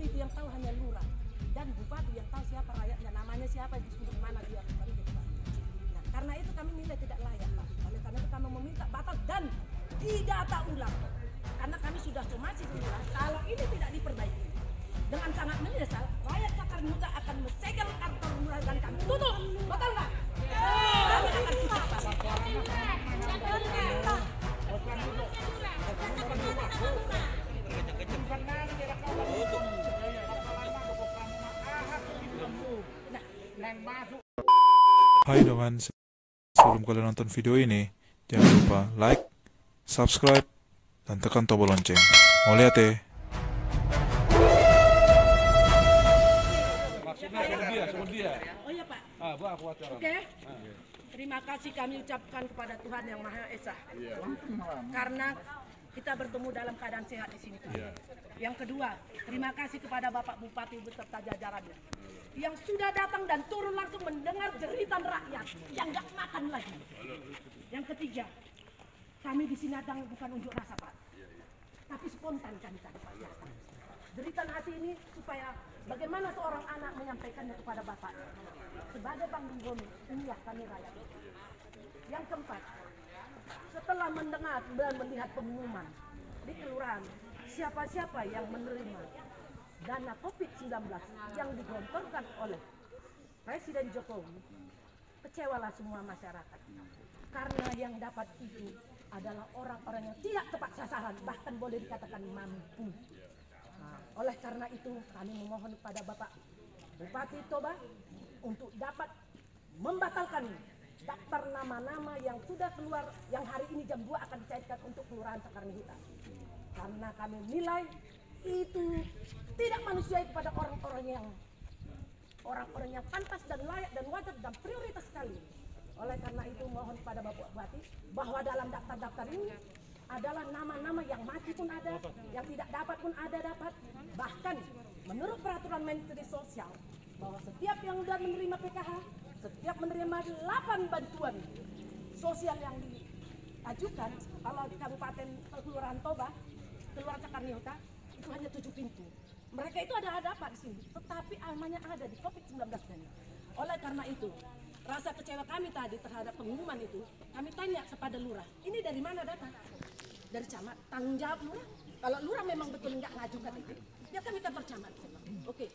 itu yang tahu hanya lurah dan bupati yang tahu siapa rakyatnya, namanya siapa, di sudut mana dia. Nah, karena itu kami nilai tidak layak, Pak. Oleh karena itu kami meminta batal dan didata ulang. Karena kami sudah somasi lurah, kalau ini tidak diperbaiki, dengan sangat menyesal, rakyat Cakarnyuta akan mensegel kantor lurah dan kami tutup. Betul nggak? Kami akan tutup, Pak. Hai teman, sebelum kalian nonton video ini, jangan lupa like, subscribe, dan tekan tombol lonceng. Mau lihat ya? Oh iya Pak. Oke. Terima kasih kami ucapkan kepada Tuhan Yang Maha Esa. Karena kita bertemu dalam keadaan sehat di sini. Yang kedua, terima kasih kepada Bapak Bupati beserta jajarannya yang sudah datang dan turun langsung mendengar jeritan rakyat yang nggak makan lagi. Yang ketiga, kami di sini datang bukan unjuk rasa Pak, tapi spontan kami tadi Pak datang. Jeritan hati ini supaya bagaimana seorang anak menyampaikannya kepada Bapak. Sebagai panggung kami, inilah kami rakyat. Yang keempat, setelah mendengar dan melihat pengumuman di kelurahan, siapa-siapa yang menerima dana COVID-19 yang digelontorkan oleh Presiden Jokowi, kecewalah semua masyarakat. Karena yang dapat itu adalah orang-orang yang tidak tepat sasaran, bahkan boleh dikatakan mampu. Nah, oleh karena itu kami memohon kepada Bapak Bupati Toba untuk dapat membatalkan daftar nama-nama yang sudah keluar, yang hari ini jam 2 akan dicairkan untuk Kelurahan Cakarnyuta. Karena kami nilai itu tidak manusiawi kepada orang-orang yang pantas dan layak dan wajar dan prioritas sekali. Oleh karena itu mohon kepada Bapak Bupati bahwa dalam daftar-daftar ini adalah nama-nama yang mati pun ada, yang tidak dapat pun ada dapat. Bahkan menurut peraturan Menteri Sosial bahwa setiap yang sudah menerima PKH, setiap menerima 8 bantuan sosial yang diajukan, kalau di Kabupaten Kelurahan Toba, Kelurahan Cakarnyuta, itu hanya 7 pintu. Mereka itu ada apa di sini, tetapi namanya ada di COVID-19 ini. Oleh karena itu, rasa kecewa kami tadi terhadap pengumuman itu, kami tanya kepada lurah, ini dari mana datang? Dari camat, tanggung jawab lurah. Kalau lurah memang betul nggak ngajukan itu, ya kami kantor camat. Oke,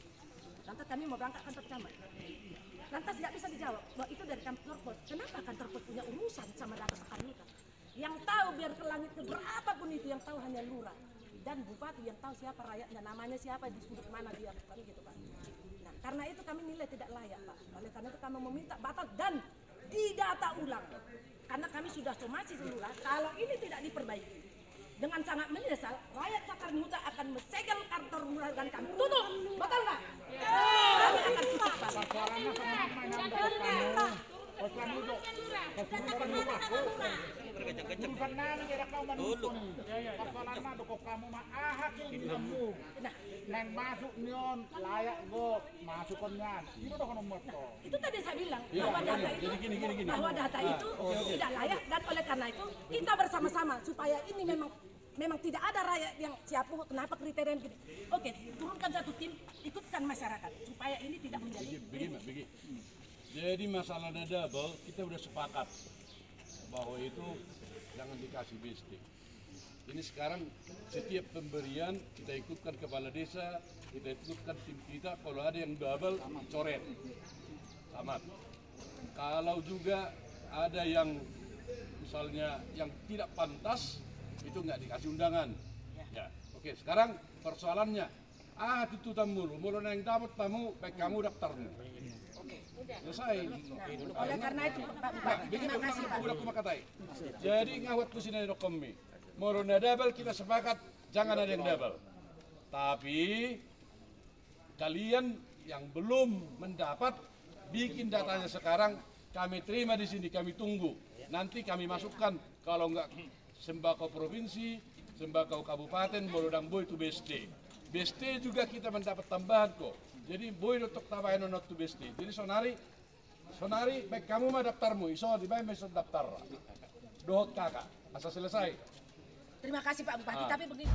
lantas kami mau berangkat kantor camat. Lantas nggak bisa dijawab, bahwa itu dari kantor pos. Kenapa kantor pos punya urusan sama data Cakarnyuta? Yang tahu biar ke langit ke berapapun itu, yang tahu hanya lurah dan bupati yang tahu siapa rakyatnya, namanya siapa, di sudut mana dia, gitu Pak. Nah, karena itu kami nilai tidak layak Pak. Oleh karena itu kami meminta batal dan didata ulang. Karena kami sudah somasi lurah, kalau ini tidak diperbaiki, dengan sangat menyesal, rakyat Cakarnyuta akan mensegel kantor lurah dan kami tutup. Betul nggak? Kami akan tutup Pak. Itu tadi saya bilang bahwa data itu tidak layak, dan oleh karena itu kita bersama-sama supaya ini memang tidak ada rakyat yang siapa kenapa kriteria gini. Oke, turunkan satu tim, ikutkan masyarakat supaya ini tidak menjadi begini. Jadi masalah double kita udah sepakat bahwa itu jangan dikasih BST. Ini sekarang setiap pemberian kita ikutkan kepala desa, kita ikutkan tim kita, kalau ada yang double coret. Tamat. Kalau juga ada yang misalnya yang tidak pantas, itu nggak dikasih undangan. Ya, oke. Sekarang persoalannya, itu tamu, mulai yang dapat tamu, baik kamu daftarnya. Selesai. Oleh karena itu Pak, terima kasih Pak. Jadi ngawat tu sini dok kami. Morona double kita sepakat jangan ada yang double. Tapi kalian yang belum mendapat bikin datanya sekarang, kami terima di sini, kami tunggu. Nanti kami masukkan kalau enggak sembako provinsi, sembako kabupaten, Morodang Boy itu BSD. BSD juga kita mendapat tambahan kok. Jadi boy untuk tambahan not to BSD. Jadi sonari baik kamu mah daftarmu, iso di baik mesot daftar. Dohot kakak, asal selesai. Terima kasih Pak Bupati, tapi begini.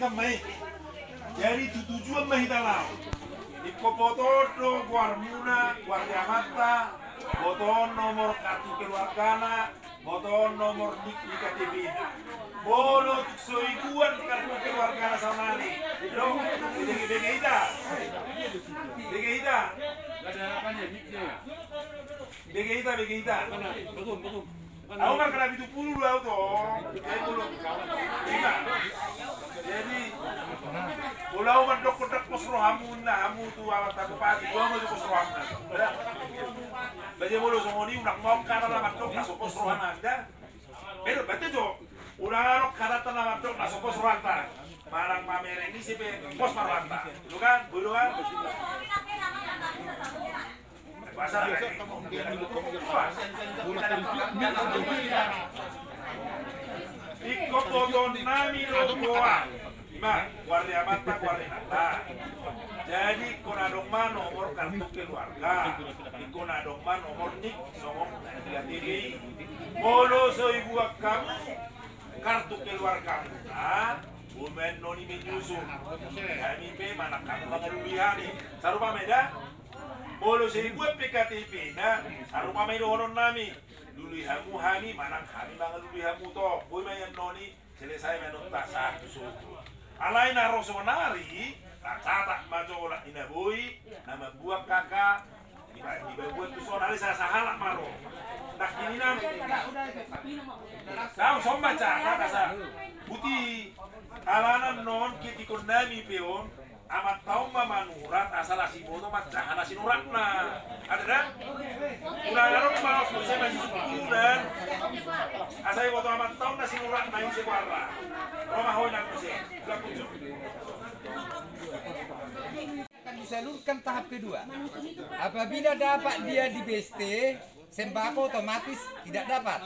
kan mai. Jadi tujuan mai dalam. Ikopotodo guarmuna, guardiamata, boton nomor kartu keluargana, boton nomor nik KTP. Bolo soiguan kartu keluargana samani. Itu begitu. Begitu. Ada apanya niknya? Begitu. Mana? Betul. Aku mah kena itu puluh dua toh. Jadi pulau mandok kotak posrohamu hamu tu awak tak pati gua mau posrohamu. Baje mulu semoni unak mau karena mandok nak posrohan anda. Betul betul jo. Udah rok karena tanah mandok nak posrohan ta. Marang pamer ini sih pos marwanta. Itu kan, dulu kan. Pasar Iko poton nami logoa. Ima, guardia mata, guardia nata. Jadi konadong man nomor kartu keluarga. Iko nadong man nomor nik somong tiga. Molo so ibu kamu kartu keluarga kamu. Bumen noni menyusun. Kami pe mana kamu mengelubihan nih. Sarupa meda. Bolo seribu PKTP na arupa may doon nami luli hamu hani manang hani mga luli hamu to boy may noni selesai menunta sa susu alay na rosonari tata majola inaboy nama buak kakak iba buat tu sonari sa sahala maro nak ini nam tahu sombaca kata sa buti alanan non kiti kondami peon amat tahu manurat asal asibono macahan asinurat na ada dah udah garong malas bisa masih dan asal ibu amat tahu nasinurat na yung sebarra rumah hoy nak bisa lakukan akan disalurkan tahap kedua. Apabila dapat dia di BST, sembako otomatis tidak dapat.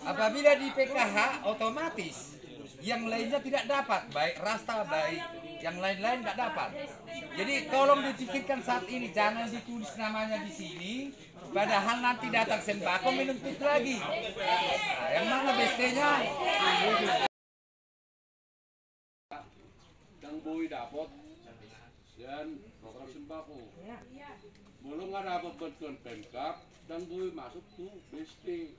Apabila di PKH otomatis yang lainnya tidak dapat, baik rasta baik yang lain-lain tidak dapat. Jadi tolong dipikirkan saat ini, jangan ditulis namanya di sini, padahal nanti datang sembako menuntut lagi. Nah, yang mana BST-nya? Yang boy dapat dan program sembako. Belum nggak dapat bantuan Pemkab dan boy masuk tuh BST.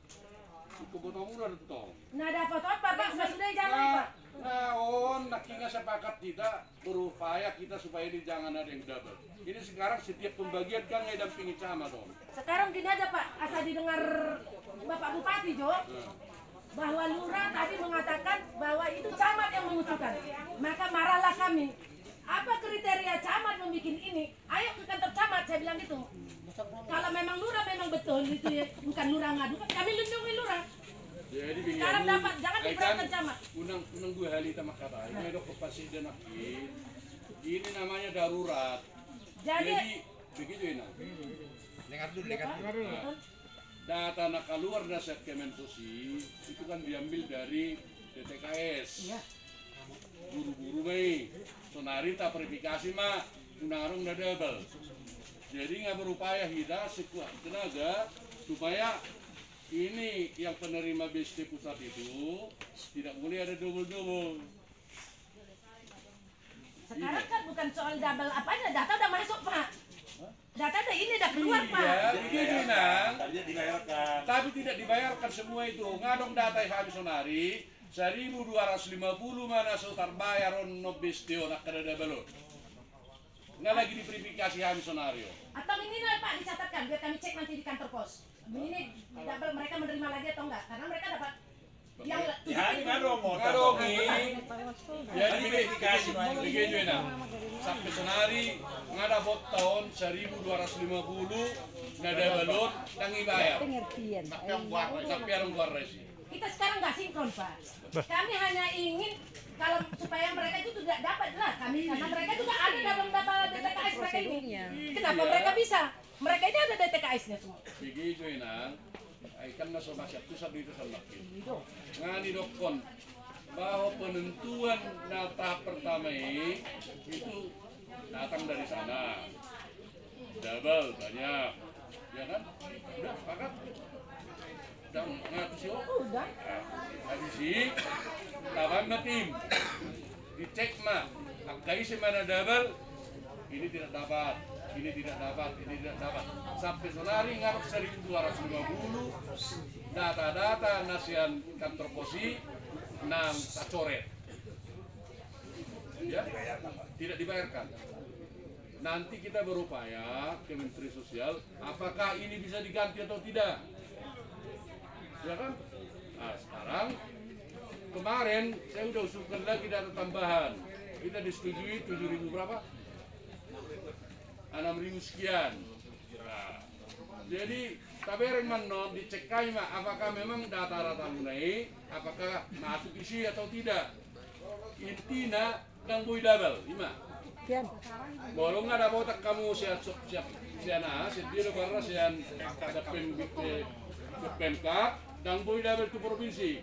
Kebutuhan murah tuh. Nah dapat apa Pak? Sudah jangan Pak. Nakinya sepakat kita berupaya kita supaya ini jangan ada yang double. Ini sekarang setiap pembagian kan dampingi camat dong. Sekarang gini aja Pak, asal didengar Bapak Bupati Jo, bahwa lurah tadi mengatakan bahwa itu camat yang mengusulkan. Maka marahlah kami. Apa kriteria camat membuat ini? Ayo ke kantor camat, saya bilang gitu. Kalau memang lurah memang betul itu ya, bukan lurah ngadu, kami lindungi lurah. Jadi sekarang dapat, jangan diberangkat camat. Unang gue hali tamak kata, ini ada kepastian akhir. Ini namanya darurat. Jadi begitu ini. Dengar dulu. Data nak keluar dasar Kemenkosi itu kan diambil dari DTKS. Buru-buru nih, sonari tak verifikasi mah unarung udah double. Jadi nggak berupaya kita sekuat tenaga supaya ini yang penerima BST pusat itu tidak boleh ada double-double. Sekarang kan bukan soal double apanya, data udah masuk Pak. Data udah ini udah keluar Pak. Jadi Nang, tapi tidak dibayarkan semua itu. Ngadong data yang habis sonari 1.250 mana setar bayar on no BST nak kada double. Nggak lagi diverifikasi habis sonario. Atau ini lah Pak dicatatkan biar kami cek nanti di kantor pos. Ini double mereka menerima lagi atau enggak? Karena mereka dapat yang jadi verifikasi begitu ya. Sampai senari ngada bot tahun 1.250 nada balon tangi bayar. Tapi orang buat resi. Kita sekarang nggak sinkron Pak. Kami hanya ingin kalau supaya mereka itu tidak dapat lah kami karena mereka juga ada dalam data DTKS mereka ini. Kenapa mereka bisa? Mereka ini ada DTKS-nya semua. Begitu Inang. Ikan naso masyarakat itu satu itu sama. Ngani dokon bahwa penentuan tahap pertama itu datang dari sana. Double banyak, ya kan? Udah sepakat. Dan ngatus yo. Udah. Habis ini, lawan tim. dicek mah, KIC mana double, ini tidak dapat, ini tidak dapat, ini tidak dapat. Sampai sonari ngarep 1250 data-data nasian kantor posi nang sacoret. Ya, tidak dibayarkan. Nanti kita berupaya ke Menteri Sosial, apakah ini bisa diganti atau tidak? Ya kan? Nah, sekarang kemarin saya udah usulkan lagi data tambahan. Kita disetujui 7.000 berapa? 6.000 sekian. Nah, jadi taberen manon dicek mah apakah memang data-data naik, apakah masuk isi atau tidak. Intina dan boy double, lima. Bolong ada botak kamu siap siana, sendiri karena sian ada pemkap dan boy double tu provinsi.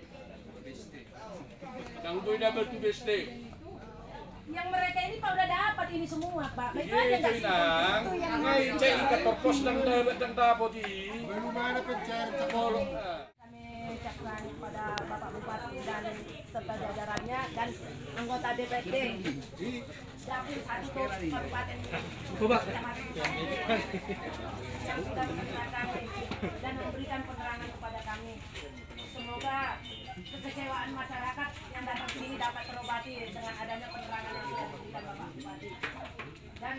Dan boy double tu BSD. Yang mereka ini Pak udah dapat ini semua Pak. Itu Iya, aja nggak sih? bilang, ngai cek kantor pos dan dapat di. Belum ada pencarian bolong. Kami ucapkan kepada Bapak Bupati dan serta jajarannya dan anggota DPRD Dapil 1 Kabupaten Kecamatan yang sudah menerima kami dan memberikan penerangan kepada kami. Semoga kekecewaan masyarakat yang datang sini dapat terobati dengan adanya penerangan yang sudah diberikan Bapak Bupati. Dan